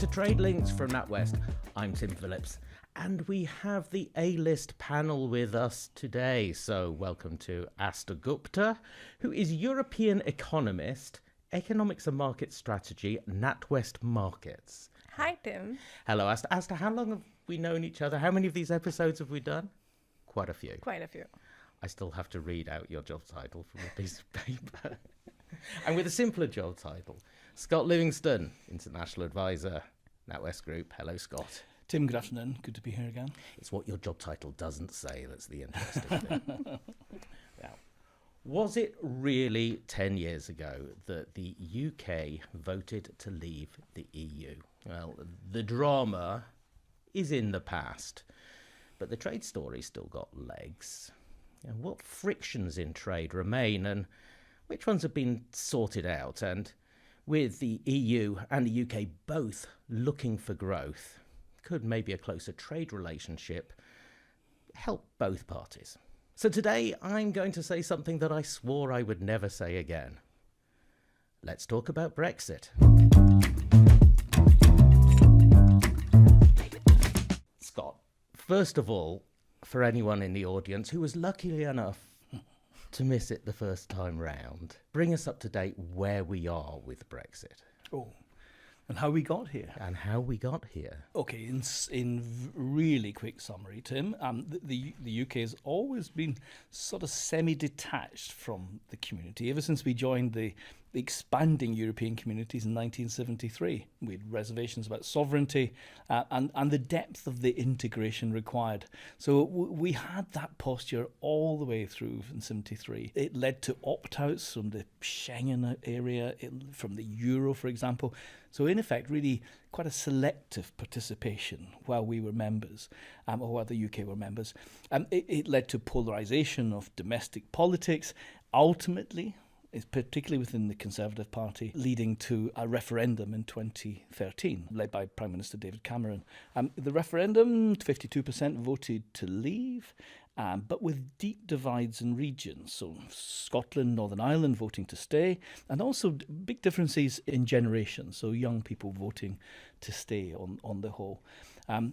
to Trade Links from NatWest. I'm Tim Phillips, and we have the A-list panel with us today. So welcome to Aastha Gupta, who is European economist, economics and market strategy, NatWest Markets. Hi, Tim. Hello, Aastha. Aastha, how long have we known each other? How many of these episodes have we done? Quite a few. Quite a few. I still have to read out your job title from a piece of paper. And with a simpler job title, Scott Livingstone, International Advisor, NatWest Group. Hello, Scott. Tim, good afternoon. Good to be here again. It's what your job title doesn't say that's the interesting thing. Now, was it really 10 years ago that the UK voted to leave the EU? Well, the drama is in the past, but the trade story's still got legs. And what frictions in trade remain, and which ones have been sorted out? And with the EU and the UK both looking for growth, could maybe a closer trade relationship help both parties? So today I'm going to say something that I swore I would never say again. Let's talk about Brexit. Scott, first of all, for anyone in the audience who was lucky enough to miss it the first time round, bring us up to date where we are with Brexit. Oh, and how we got here. Okay, in really quick summary, Tim, the UK has always been sort of semi-detached from the community ever since we joined the expanding European communities in 1973. We had reservations about sovereignty and the depth of the integration required. So we had that posture all the way through in 73. It led to opt-outs from the Schengen area, from the euro, for example. So in effect, really quite a selective participation while we were members, or while the UK were members. It led to polarisation of domestic politics, ultimately, particularly within the Conservative Party, leading to a referendum in 2013, led by Prime Minister David Cameron. The referendum, 52% voted to leave, but with deep divides in regions. So Scotland, Northern Ireland voting to stay, and also big differences in generations, so young people voting to stay on the whole.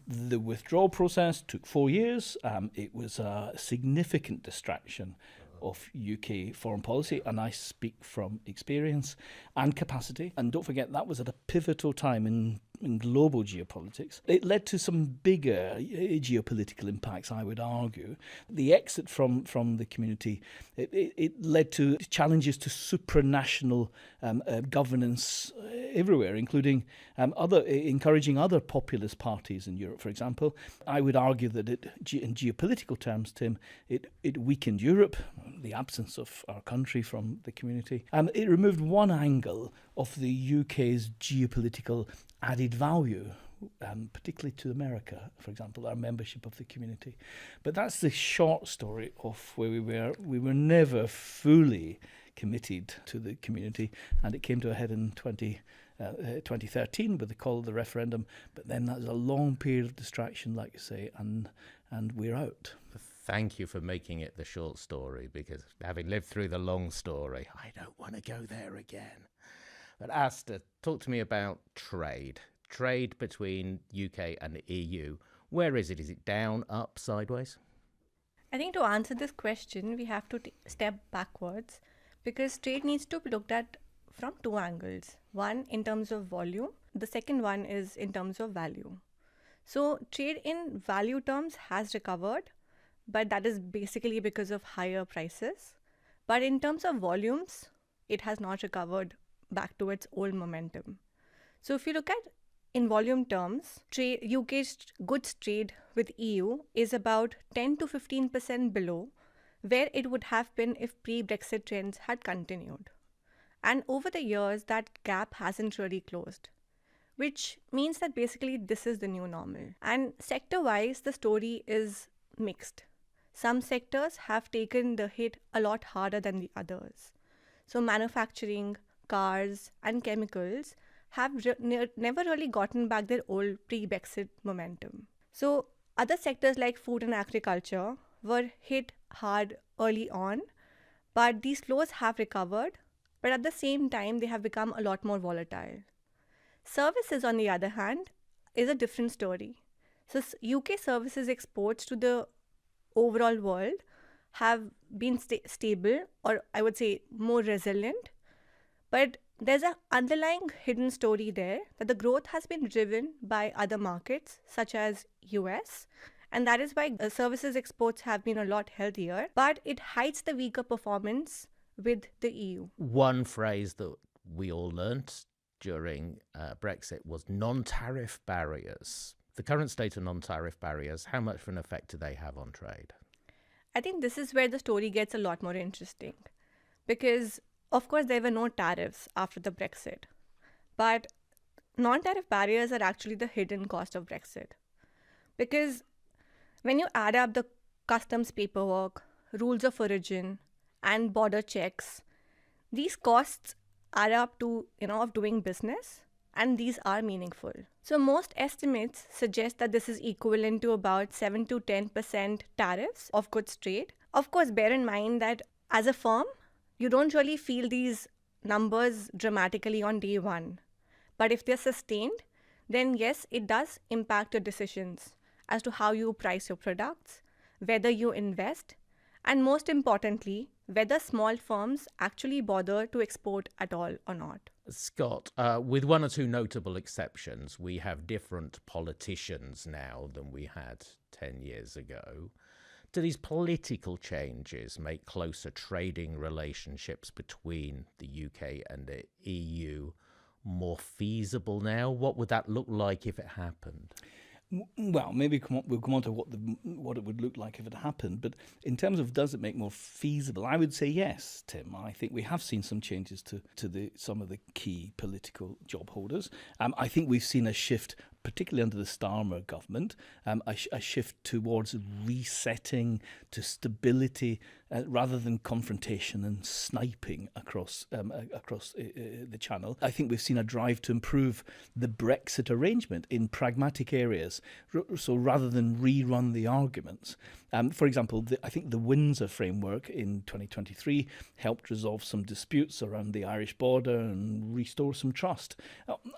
The withdrawal process took 4 years. It was a significant distraction of UK foreign policy, and I speak from experience and capacity. And don't forget, that was at a pivotal time in global geopolitics. It led to some bigger geopolitical impacts, I would argue. The exit from the community, it led to challenges to supranational governance everywhere, including encouraging other populist parties in Europe, for example. I would argue that in geopolitical terms, Tim, it weakened Europe, the absence of our country from the community. It removed one angle of the UK's geopolitical added value, particularly to America, for example, our membership of the community. But that's the short story of where we were. We were never fully committed to the community, and it came to a head in 2013 with the call of the referendum. But then that was a long period of distraction, like you say, and we're out. Thank you for making it the short story, because having lived through the long story, I don't want to go there again. But Aastha, talk to me about trade between UK and the EU. Where is it? Is it down, up, sideways? I think to answer this question, we have to step backwards, because trade needs to be looked at from two angles. One, in terms of volume. The second one is in terms of value. So trade in value terms has recovered, but that is basically because of higher prices. But in terms of volumes, it has not recovered back to its old momentum. So if you look at in volume terms, UK's goods trade with EU is about 10 to 15% below where it would have been if pre-Brexit trends had continued. And over the years, that gap hasn't really closed, which means that basically this is the new normal. And sector-wise, the story is mixed. Some sectors have taken the hit a lot harder than the others. So manufacturing, cars and chemicals have never really gotten back their old pre-Brexit momentum. So other sectors like food and agriculture were hit hard early on, but these flows have recovered, but at the same time they have become a lot more volatile. Services, on the other hand, is a different story. So UK services exports to the overall world have been stable, or I would say more resilient. But there's an underlying hidden story there that the growth has been driven by other markets such as US, and that is why services exports have been a lot healthier, but it hides the weaker performance with the EU. One phrase that we all learnt during Brexit was non-tariff barriers. The current state of non-tariff barriers, how much of an effect do they have on trade? I think this is where the story gets a lot more interesting because, of course, there were no tariffs after the Brexit. But non-tariff barriers are actually the hidden cost of Brexit. Because when you add up the customs paperwork, rules of origin, and border checks, these costs add up to, of doing business, and these are meaningful. So most estimates suggest that this is equivalent to about 7 to 10% tariffs of goods trade. Of course, bear in mind that as a firm, you don't really feel these numbers dramatically on day one. But if they're sustained, then yes, it does impact your decisions as to how you price your products, whether you invest, and most importantly, whether small firms actually bother to export at all or not. Scott, with one or two notable exceptions, we have different politicians now than we had 10 years ago. Do these political changes make closer trading relationships between the UK and the EU more feasible now? What would that look like if it happened? Well, maybe we'll come on to what it would look like if it happened. But in terms of does it make more feasible, I would say yes, Tim. I think we have seen some changes to some of the key political job holders. I think we've seen a shift, particularly under the Starmer government, a shift towards resetting to stability rather than confrontation and sniping across the channel. I think we've seen a drive to improve the Brexit arrangement in pragmatic areas. So rather than rerun the arguments, for example, I think the Windsor framework in 2023 helped resolve some disputes around the Irish border and restore some trust,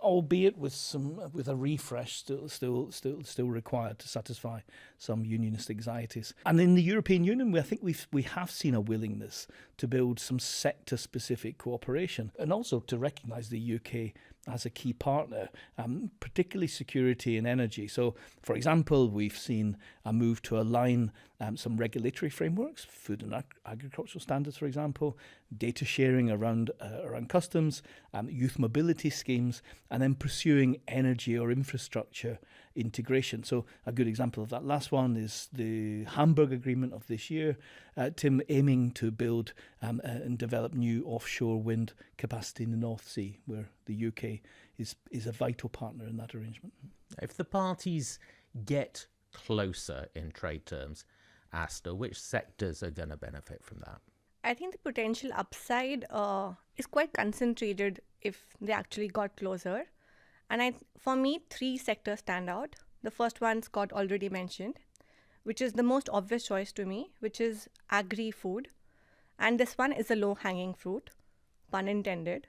albeit with a refresh still required to satisfy some unionist anxieties. And in the European Union, I think we have seen a willingness to build some sector-specific cooperation and also to recognise the UK as a key partner, particularly security and energy. So, for example, we've seen a move to align some regulatory frameworks, food and agricultural standards, for example, data sharing around customs, youth mobility schemes, and then pursuing energy or infrastructure integration. So a good example of that last one is the Hamburg Agreement of this year, Tim, aiming to build and develop new offshore wind capacity in the North Sea, where the UK is a vital partner in that arrangement. If the parties get closer in trade terms, Aastha, which sectors are going to benefit from that? I think the potential upside is quite concentrated if they actually got closer. And for me, 3 sectors stand out. The first one Scott already mentioned, which is the most obvious choice to me, which is agri-food. And this one is a low-hanging fruit, pun intended.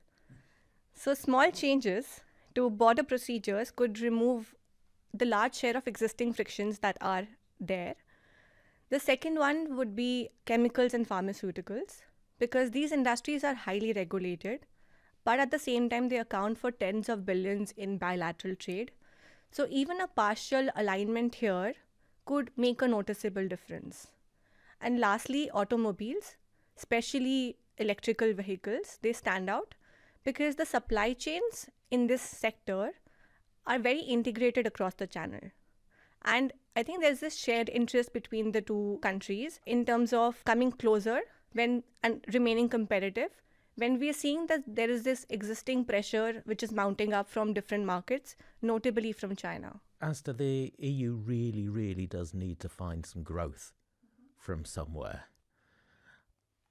So small changes to border procedures could remove the large share of existing frictions that are there. The second one would be chemicals and pharmaceuticals, because these industries are highly regulated, but at the same time, they account for tens of billions in bilateral trade. So even a partial alignment here could make a noticeable difference. And lastly, automobiles, especially electrical vehicles, they stand out because the supply chains in this sector are very integrated across the channel. And I think there's this shared interest between the two countries in terms of coming closer and remaining competitive, when we are seeing that there is this existing pressure which is mounting up from different markets, notably from China. Aastha, the EU really, really does need to find some growth from somewhere.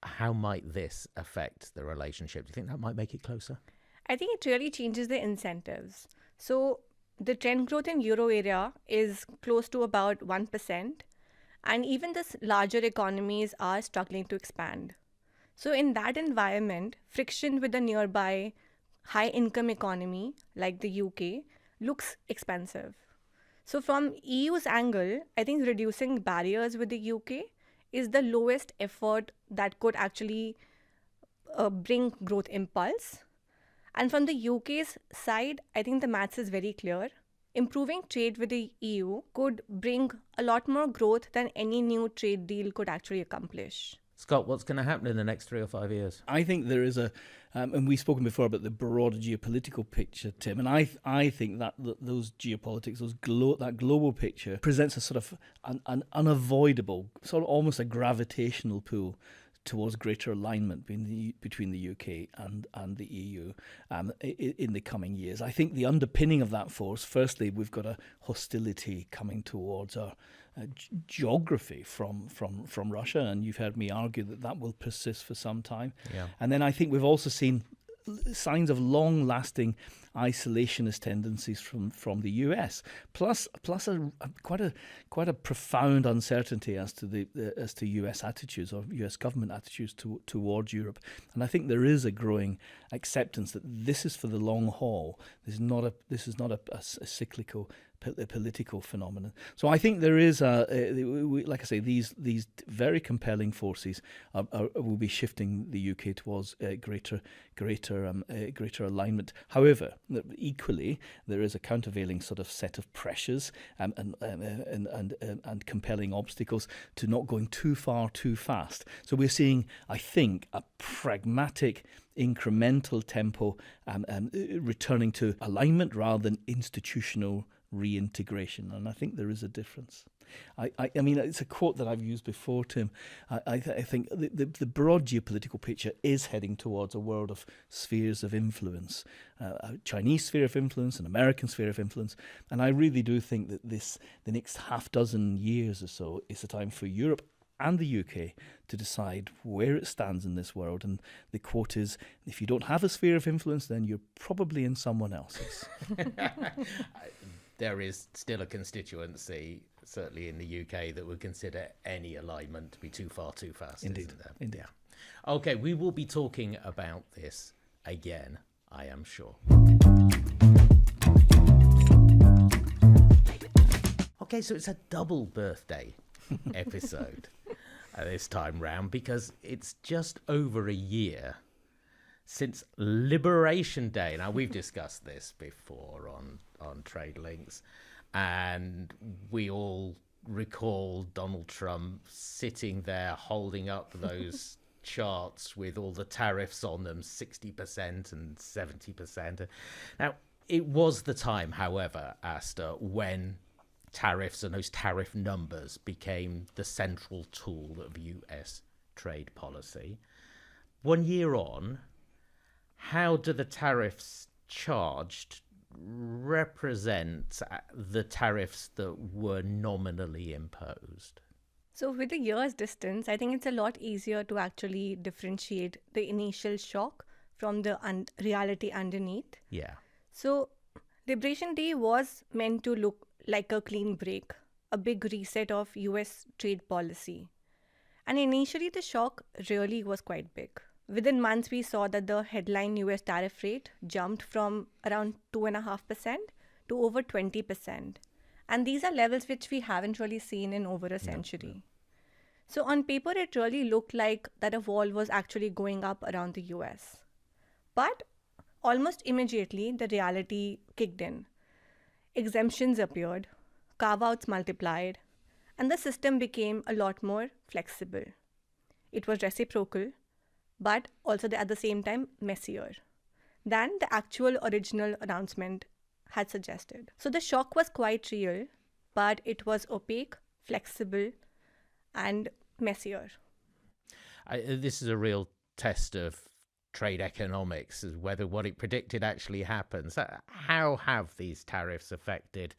How might this affect the relationship? Do you think that might make it closer? I think it really changes the incentives. So the trend growth in euro area is close to about 1%, and even the larger economies are struggling to expand. So in that environment, friction with the nearby high income economy like the UK looks expensive. So from EU's angle, I think reducing barriers with the UK is the lowest effort that could actually bring growth impulse. And from the UK's side, I think the maths is very clear. Improving trade with the EU could bring a lot more growth than any new trade deal could actually accomplish. Scott, what's going to happen in the next 3 or 5 years? I think there is and we've spoken before about the broader geopolitical picture, Tim, and I think that those geopolitics, that global picture presents a sort of an unavoidable, sort of almost a gravitational pull towards greater alignment between the UK and the EU in the coming years. I think the underpinning of that force, firstly, we've got a hostility coming towards our geography from Russia, and you've heard me argue that will persist for some time. Yeah. And then I think we've also seen signs of long-lasting isolationist tendencies from the US, plus quite a profound uncertainty as to US attitudes or US government attitudes towards Europe. And I think there is a growing acceptance that this is for the long haul. This is not a cyclical political phenomenon. So I think there is like I say, these very compelling forces will be shifting the UK towards greater alignment. However, equally there is a countervailing sort of set of pressures and compelling obstacles to not going too far too fast. So we're seeing, I think, a pragmatic incremental tempo returning to alignment rather than institutional reintegration, and I think there is a difference. I mean, it's a quote that I've used before, Tim. I think the broad geopolitical picture is heading towards a world of spheres of influence, a Chinese sphere of influence, an American sphere of influence, and I really do think that the next half dozen years or so is a time for Europe and the UK to decide where it stands in this world. And the quote is, if you don't have a sphere of influence, then you're probably in someone else's. There is still a constituency, certainly in the UK, that would consider any alignment to be too far too fast. Indeed. Isn't there? Indeed. Yeah. Okay, we will be talking about this again, I am sure. Okay, so it's a double birthday episode this time round, because it's just over a year since Liberation Day. Now, we've discussed this before on Trade Links, and we all recall Donald Trump sitting there holding up those charts with all the tariffs on them, 60% and 70%. Now, it was the time, however, Aastha, when tariffs and those tariff numbers became the central tool of US trade policy. 1 year on, how do the tariffs charged represent the tariffs that were nominally imposed? So with a year's distance, I think it's a lot easier to actually differentiate the initial shock from the reality underneath. Yeah. So Liberation Day was meant to look like a clean break, a big reset of US trade policy. And initially the shock really was quite big. Within months, we saw that the headline US tariff rate jumped from around 2.5% to over 20%. And these are levels which we haven't really seen in over a century. No. So on paper, it really looked like that a wall was actually going up around the US. But almost immediately, the reality kicked in. Exemptions appeared, carve-outs multiplied, and the system became a lot more flexible. It was reciprocal, but also at the same time messier than the actual original announcement had suggested. So the shock was quite real, but it was opaque, flexible, and messier. This is a real test of trade economics, is whether what it predicted actually happens. How have these tariffs affected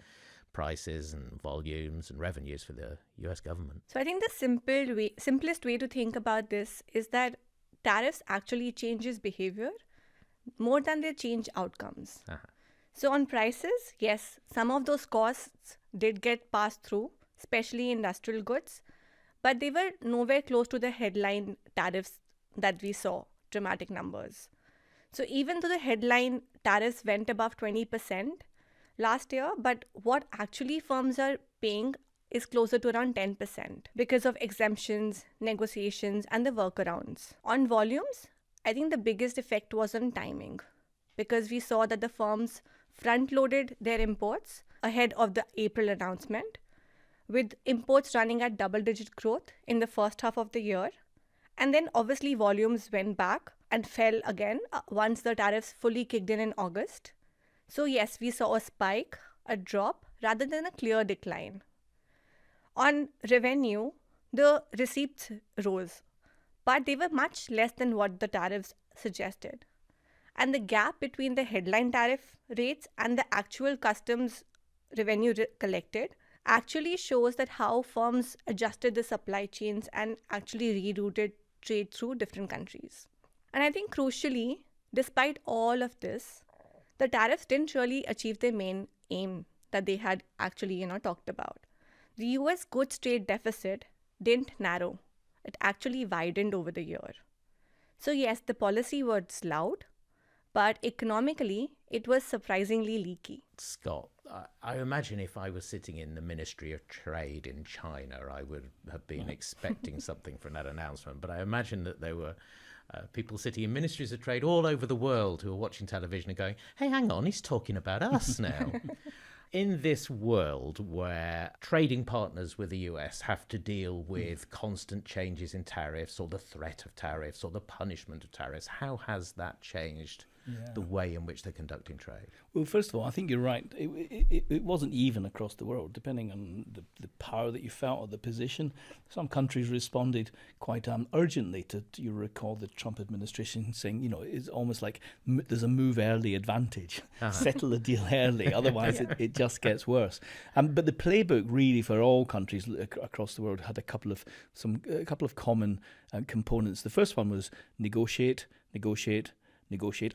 prices and volumes and revenues for the US government? So I think the simplest way to think about this is that tariffs actually changes behavior more than they change outcomes. Uh-huh. So on prices, yes, some of those costs did get passed through, especially industrial goods, but they were nowhere close to the headline tariffs that we saw, dramatic numbers. So even though the headline tariffs went above 20% last year, but what actually firms are paying is closer to around 10% because of exemptions, negotiations, and the workarounds. On volumes, I think the biggest effect was on timing because we saw that the firms front-loaded their imports ahead of the April announcement, with imports running at double-digit growth in the first half of the year. And then obviously volumes went back and fell again once the tariffs fully kicked in August. So yes, we saw a spike, a drop, rather than a clear decline. On revenue, the receipts rose, but they were much less than what the tariffs suggested. And the gap between the headline tariff rates and the actual customs revenue collected actually shows that how firms adjusted the supply chains and actually rerouted trade through different countries. And I think crucially, despite all of this, the tariffs didn't really achieve their main aim that they had actually, talked about. The US goods trade deficit didn't narrow. It actually widened over the year. So yes, the policy was loud, but economically, it was surprisingly leaky. Scott, I imagine if I was sitting in the Ministry of Trade in China, I would have been expecting something from that announcement. But I imagine that there were people sitting in ministries of trade all over the world who are watching television and going, hey, hang on, he's talking about us now. In this world where trading partners with the US have to deal with constant changes in tariffs or the threat of tariffs or the punishment of tariffs, how has that changed the way in which they're conducting trade? Well, first of all, I think you're right. It wasn't even across the world, depending on the power that you felt or the position. Some countries responded quite urgently to, you recall the Trump administration saying, it's almost like there's a move early advantage. Settle the deal early, otherwise it just gets worse. But the playbook really for all countries across the world had a couple of common components. The first one was negotiate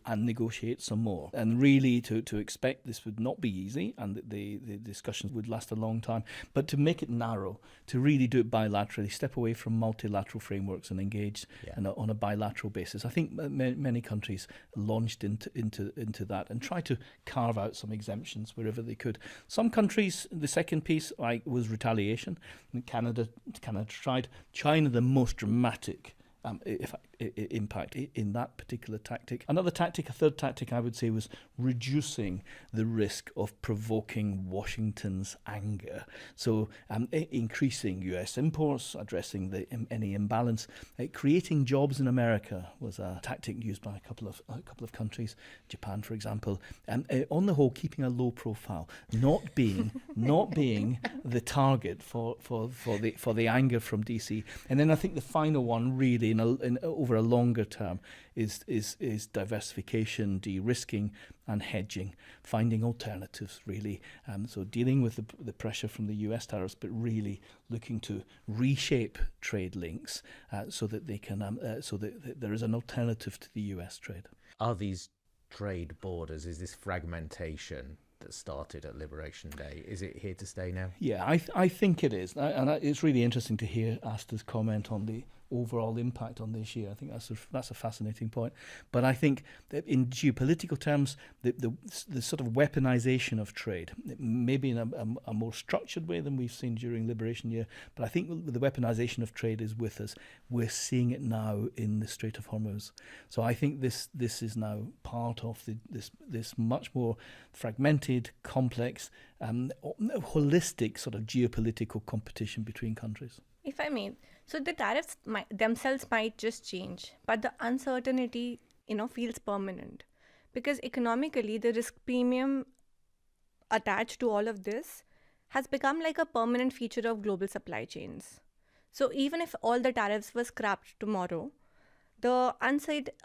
and negotiate some more. And really to expect this would not be easy and that the discussions would last a long time, but to make it narrow, to really do it bilaterally, step away from multilateral frameworks and engage on a bilateral basis. I think many countries launched into that and tried to carve out some exemptions wherever they could. Some countries, the second piece was retaliation. Canada tried. China, the most dramatic impact in that particular tactic. A third tactic I would say was reducing the risk of provoking Washington's anger. So increasing US imports, addressing any imbalance, creating jobs in America was a tactic used by a couple of countries, Japan for example, and on the whole keeping a low profile, not being the target for the anger from DC. And then I think the final one really over a longer term is diversification, de-risking and hedging, finding alternatives really. So dealing with the pressure from the US tariffs, but really looking to reshape trade links so that they can so that there is an alternative to the US trade. Are these trade borders, is this fragmentation that started at Liberation Day, is it here to stay now? Yeah, I think it is. And it's really interesting to hear Aastha's comment on the overall impact on this year. I think that's a fascinating point. But I think that in geopolitical terms, the sort of weaponization of trade, maybe in a more structured way than we've seen during Liberation Year, but I think the weaponization of trade is with us. We're seeing it now in the Strait of Hormuz. So I think this is now part of this much more fragmented, complex, holistic sort of geopolitical competition between countries. If I may, so the tariffs themselves might just change, but the uncertainty, feels permanent, because economically the risk premium attached to all of this has become like a permanent feature of global supply chains. So even if all the tariffs were scrapped tomorrow, the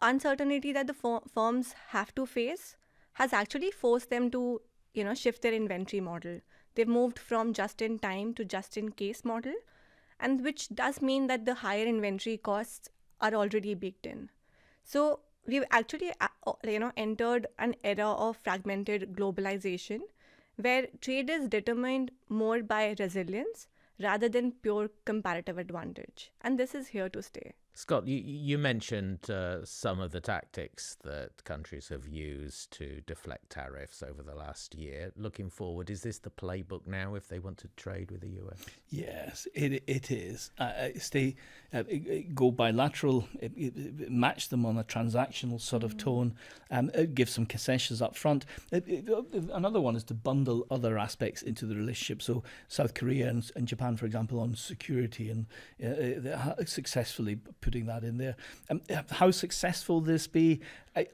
uncertainty that the firms have to face has actually forced them to, shift their inventory model. They've moved from just-in-time to just-in-case model, and which does mean that the higher inventory costs are already baked in. So we've actually, entered an era of fragmented globalization where trade is determined more by resilience rather than pure comparative advantage. And this is here to stay. Scott, you mentioned some of the tactics that countries have used to deflect tariffs over the last year. Looking forward, is this the playbook now if they want to trade with the US? Yes, it is. Go bilateral, match them on a transactional sort of tone, give some concessions up front. Another one is to bundle other aspects into the relationship. So South Korea and Japan, for example, on security and successfully putting that in there. How successful this be,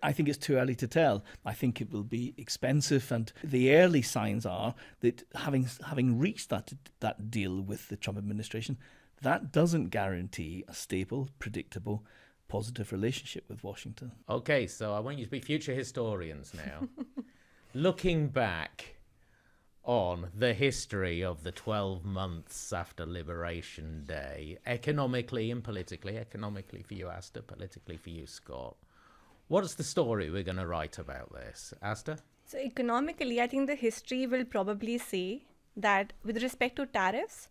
I think it's too early to tell. I think it will be expensive, and the early signs are that having reached that deal with the Trump administration, that doesn't guarantee a stable, predictable, positive relationship with Washington. Okay, so I want you to be future historians now. Looking back on the history of the 12 months after Liberation Day, economically and politically, economically for you, Aastha, politically for you, Scott, what's the story we're going to write about this? Aastha? So economically, I think the history will probably say that with respect to tariffs,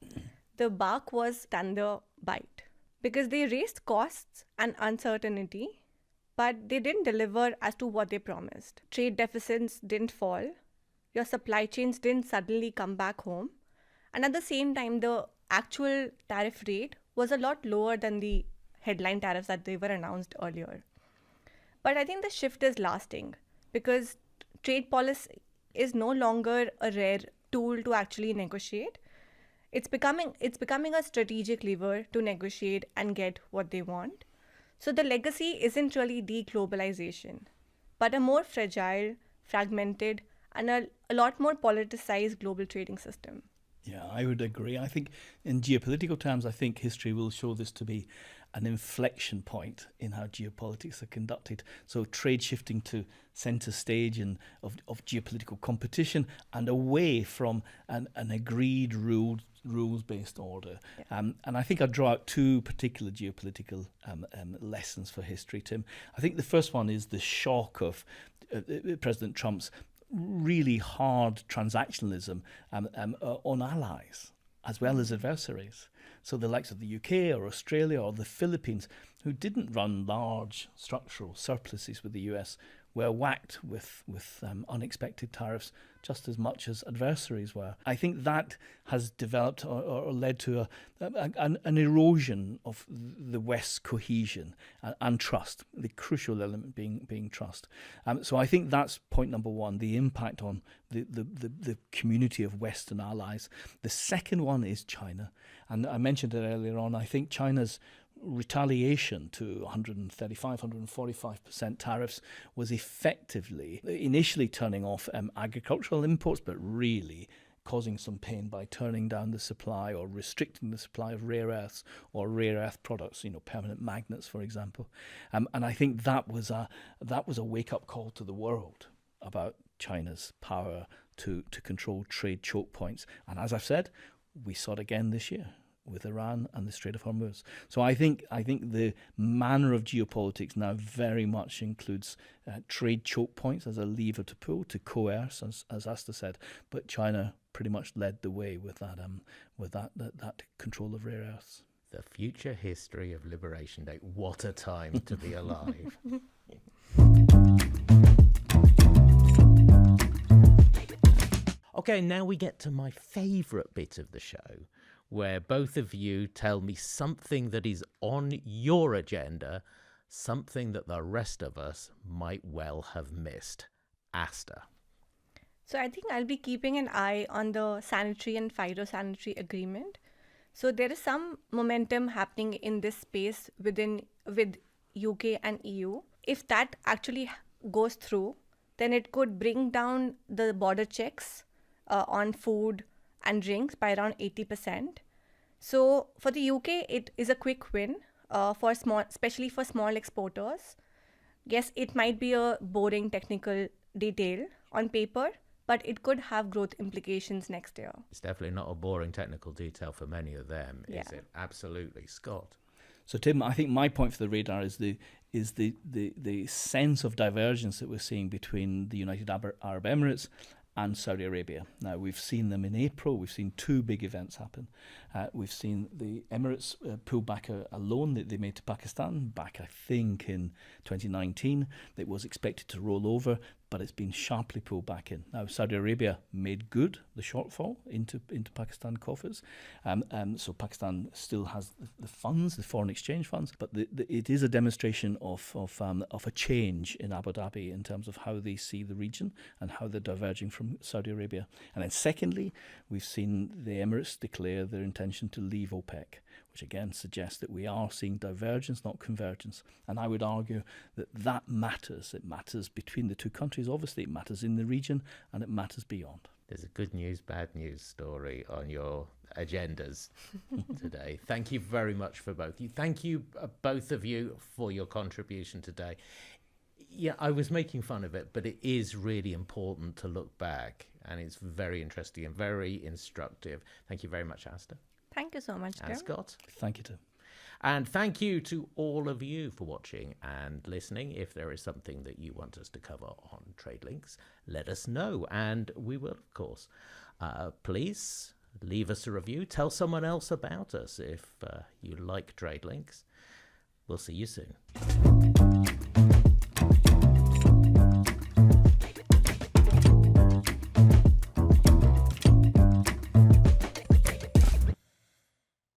the bark was thunder bite because they raised costs and uncertainty, but they didn't deliver as to what they promised. Trade deficits didn't fall. Your supply chains didn't suddenly come back home. And at the same time, the actual tariff rate was a lot lower than the headline tariffs that they were announced earlier. But I think the shift is lasting because trade policy is no longer a rare tool to actually negotiate. It's becoming a strategic lever to negotiate and get what they want. So the legacy isn't really deglobalization, but a more fragile, fragmented, and a lot more politicized global trading system. Yeah, I would agree. I think in geopolitical terms, I think history will show this to be an inflection point in how geopolitics are conducted. So trade shifting to centre stage of geopolitical competition and away from an agreed rules-based order. Yeah. And I think I'd draw out two particular geopolitical lessons for history, Tim. I think the first one is the shock of President Trump's really hard transactionalism on allies as well as adversaries. So the likes of the UK or Australia or the Philippines, who didn't run large structural surpluses with the US, were whacked with unexpected tariffs just as much as adversaries were. I think that has developed or led to an erosion of the West's cohesion and trust, the crucial element being trust. So I think that's point number one, the impact on the community of Western allies. The second one is China. And I mentioned it earlier on. I think China's retaliation to 135, 145% tariffs was effectively initially turning off agricultural imports, but really causing some pain by turning down the supply or restricting the supply of rare earths or rare earth products, permanent magnets, for example. And I think that was a wake-up call to the world about China's power to control trade choke points. And as I've said, we saw it again this year with Iran and the Strait of Hormuz. So I think the manner of geopolitics now very much includes trade choke points as a lever to pull, to coerce, as Aastha said. But China pretty much led the way with that control of rare earths. The future history of Liberation Day. What a time to be alive. Okay, now we get to my favourite bit of the show, where both of you tell me something that is on your agenda, something that the rest of us might well have missed. Aastha. So I think I'll be keeping an eye on the sanitary and phytosanitary agreement. So there is some momentum happening in this space with UK and EU. If that actually goes through, then it could bring down the border checks on food and drinks by around 80%. So for the UK, it is a quick win especially for small exporters. Yes, it might be a boring technical detail on paper, but it could have growth implications next year. It's definitely not a boring technical detail for many of them, is it? Absolutely. Scott? So Tim, I think my point for the radar is the sense of divergence that we're seeing between the United Arab Emirates and Saudi Arabia. Now, we've seen them in April. We've seen two big events happen. We've seen the Emirates pull back a loan that they made to Pakistan back, I think, in 2019. It was expected to roll over, but it's been sharply pulled back in. Now, Saudi Arabia made good the shortfall into Pakistan coffers. So Pakistan still has the funds, the foreign exchange funds, but it is a demonstration of a change in Abu Dhabi in terms of how they see the region and how they're diverging from Saudi Arabia. And then secondly, we've seen the Emirates declare their intention to leave OPEC, which again suggests that we are seeing divergence, not convergence. And I would argue that matters. It matters between the two countries, obviously. It matters in the region, and it matters beyond. There's a good news, bad news story on your agendas today. Thank you very much for both. Thank you, both of you, for your contribution today. Yeah, I was making fun of it, but it is really important to look back, and it's very interesting and very instructive. Thank you very much, Aastha. Thank you so much, Tim. And Scott. Thank you, Tim. And thank you to all of you for watching and listening. If there is something that you want us to cover on Trade Links, let us know, and we will, of course. Please leave us a review. Tell someone else about us if you like Trade Links. We'll see you soon.